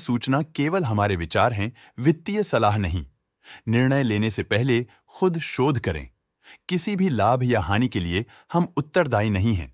सूचना केवल हमारे विचार हैं, वित्तीय सलाह नहीं। निर्णय लेने से पहले खुद शोध करें। किसी भी लाभ या हानि के लिए हम उत्तरदायी नहीं हैं।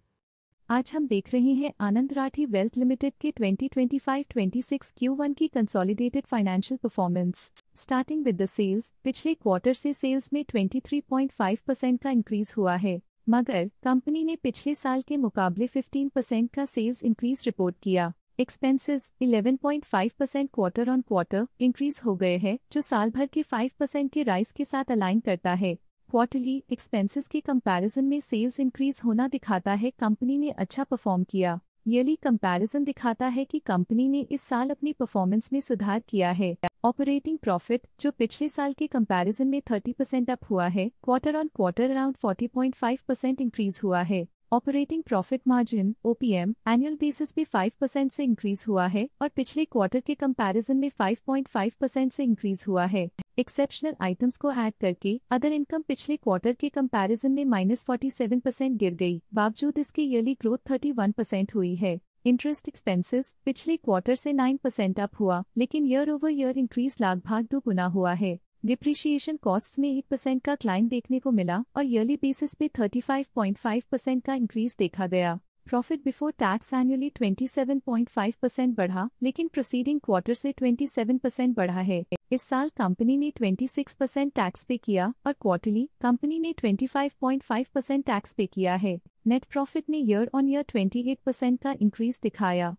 आज हम देख रहे हैं आनंद राठी वेल्थ लिमिटेड के 2025-26 Q1 की consolidated financial performance. Starting with the sales, पिछले क्वार्टर से सेल्स में 23.5% का इंक्रीज हुआ है, मगर कंपनी ने पिछले साल के मुकाबले 15% का सेल्स इंक्रीज रिपोर्ट किया। Expenses 11.5% quarter on quarter increase हो गए हैं, जो साल भर के 5% के राइज के साथ अलाइन करता है। क्वार्टरली एक्सपेंसेस के कंपैरिजन में सेल्स इंक्रीज होना दिखाता है कंपनी ने अच्छा परफॉर्म किया। ईयरली कंपैरिजन दिखाता है कि कंपनी ने इस साल अपनी परफॉर्मेंस में सुधार किया है। ऑपरेटिंग प्रॉफिट, जो पिछले साल के कंपैरिजन में 30% अप हुआ है, quarter on quarter around 40.5% increase हुआ है। Operating profit margin OPM annual basis पे 5% से इंक्रीज हुआ है और पिछले क्वार्टर के कंपैरिजन में 5.5% से इंक्रीज हुआ है। एक्सेप्शनल आइटम्स को ऐड करके अदर इनकम पिछले क्वार्टर के कंपैरिजन में -47% गिर गई, बावजूद इसके ईयरली ग्रोथ 31% हुई है। इंटरेस्ट एक्सपेंसेस पिछले क्वार्टर से 9% अप हुआ, लेकिन ईयर ओवर ईयर इंक्रीज लगभग 2 गुना हुआ है। डिप्रिशिएशन कॉस्ट में 8% का क्लाइम देखने को मिला और ईयरली बेसिस पे 35.5% का इंक्रीज देखा गया। प्रॉफिट बिफोर टैक्स एनुअली 27.5% बढ़ा, लेकिन प्रोसीडिंग क्वार्टर से 27% बढ़ा है। इस साल कंपनी ने 26% टैक्स पे किया और क्वार्टरली कंपनी ने 25.5% टैक्स पे किया है। नेट प्रॉफिट ने ईयर ऑन ईयर 28% का इंक्रीज दिखाया,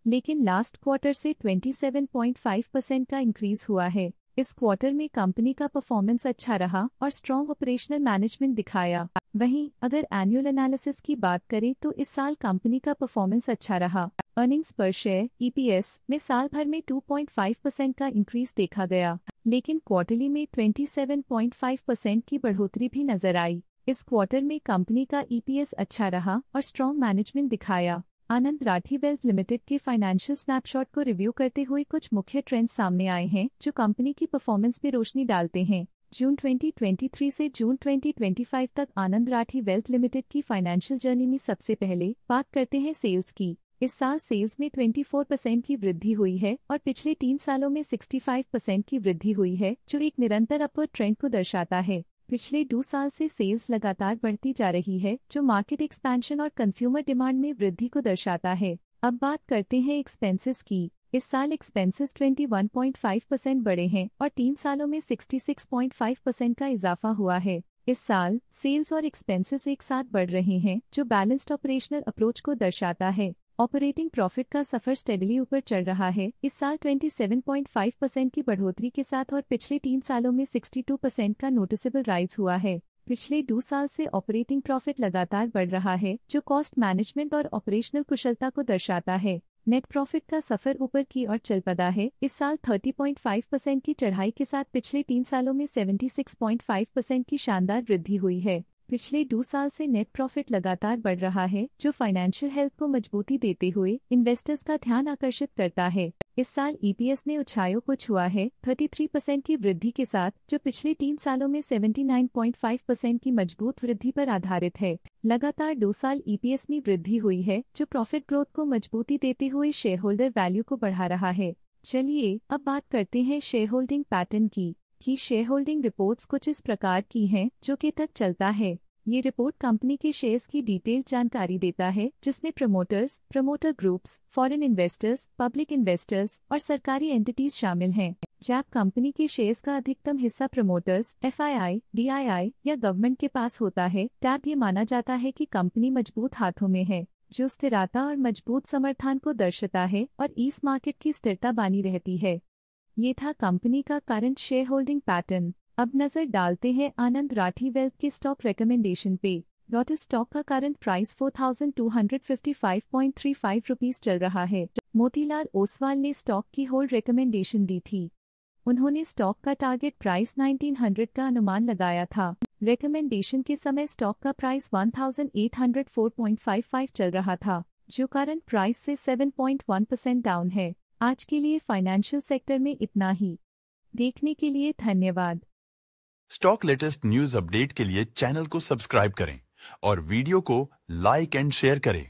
लेकिन लास्ट क्वार्टर से 27.5% का इंक्रीज हुआ है। इस क्वार्टर में कंपनी का परफॉर्मेंस अच्छा रहा और स्ट्रॉन्ग ऑपरेशनल मैनेजमेंट दिखाया। वहीं अगर एनुअल एनालिसिस की बात करें तो इस साल कंपनी का परफॉर्मेंस अच्छा रहा। अर्निंग्स पर शेयर EPS में साल भर में 2.5% का इंक्रीज देखा गया, लेकिन क्वार्टरली में 27.5% की बढ़ोतरी भी नजर आई। इस क्वार्टर में कंपनी का EPS अच्छा रहा और स्ट्रॉन्ग मैनेजमेंट दिखाया। आनंद राठी वेल्थ लिमिटेड के फाइनेंशियल स्नैपशॉट को रिव्यू करते हुए कुछ मुख्य ट्रेंड्स सामने आए हैं जो कंपनी की परफॉर्मेंस में रोशनी डालते हैं। जून 2023 से जून 2025 तक आनंद राठी वेल्थ लिमिटेड की फाइनेंशियल जर्नी में सबसे पहले बात करते हैं सेल्स की। इस साल सेल्स में 24% की वृद्धि हुई है और पिछले 3 सालों में 65% की वृद्धि हुई है, जो एक निरंतर अपवर्ड ट्रेंड को दर्शाता है। पिछले 2 साल से सेल्स लगातार बढ़ती जा रही है, जो मार्केट एक्सपेंशन और कंज्यूमर डिमांड में वृद्धि को दर्शाता है। अब बात करते हैं एक्सपेंसेस की। इस साल एक्सपेंसेस 21.5% बढ़े हैं और 3 सालों में 66.5% का इजाफा हुआ है। इस साल सेल्स और एक्सपेंसेस एक साथ बढ़ रहे हैं, जो बैलेंस्ड ऑपरेशनल अप्रोच को दर्शाता है। ऑपरेटिंग प्रॉफिट का सफर स्टेडली ऊपर चल रहा है। इस साल 27.5% की बढ़ोतरी के साथ और पिछले 3 सालों में 62% का नोटिसेबल राइज हुआ है। पिछले 2 साल से ऑपरेटिंग प्रॉफिट लगातार बढ़ रहा है, जो कॉस्ट मैनेजमेंट और ऑपरेशनल कुशलता को दर्शाता है। नेट प्रॉफिट का सफर ऊपर की ओर चल पड़ा है। इस साल 30.5% की चढ़ाई के साथ पिछले 3 सालों में 76.5% की शानदार वृद्धि हुई है। पिछले 2 साल से नेट प्रॉफिट लगातार बढ़ रहा है, जो फाइनेंशियल हेल्थ को मजबूती देते हुए इन्वेस्टर्स का ध्यान आकर्षित करता है। इस साल EPS ने ऊंचाइयों को छुआ है 33% की वृद्धि के साथ, जो पिछले 3 सालों में 79.5% की मजबूत वृद्धि पर आधारित है। लगातार 2 साल EPS में वृद्धि हुई है, जो प्रॉफिट ग्रोथ को मजबूती देते हुए शेयर होल्डर वैल्यू को बढ़ा रहा है। चलिए अब बात करते हैं शेयर होल्डिंग पैटर्न की। शेयर होल्डिंग रिपोर्ट्स कुछ इस प्रकार की हैं, जो के तक चलता है। ये रिपोर्ट कंपनी के शेयर्स की डिटेल्ड जानकारी देता है, जिसमें promoters, promoter groups, foreign investors, public investors और सरकारी एंटिटीज शामिल हैं। जब कंपनी के शेयर्स का अधिकतम हिस्सा प्रमोटर्स, FII, DII या गवर्नमेंट के पास होता है, तब ये माना जाता है कि कंपनी मजबूत हाथों में है, जो स्थिरता और मजबूत समर्थन को दर्शाता है और इस मार्केट की स्थिरता बनी रहती है। ये था कंपनी का करंट शेयर होल्डिंग पैटर्न। अब नजर डालते हैं आनंद राठी वेल्थ के स्टॉक रिकमेंडेशन पे। लोटस स्टॉक का करंट प्राइस 4255.35 रुपीस चल रहा है। मोतीलाल ओसवाल ने स्टॉक की होल्ड रिकमेंडेशन दी थी। उन्होंने स्टॉक का टारगेट प्राइस 1900 का अनुमान लगाया था। रिकमेंडेशन के समय स्टॉक का प्राइस 1804.55 चल रहा था, जो करंट प्राइस से 7.1% डाउन है। आज के लिए फाइनेंशियल सेक्टर में इतना ही। देखने के लिए धन्यवाद। स्टॉक लेटेस्ट न्यूज अपडेट के लिए चैनल को सब्सक्राइब करें और वीडियो को लाइक एंड शेयर करें।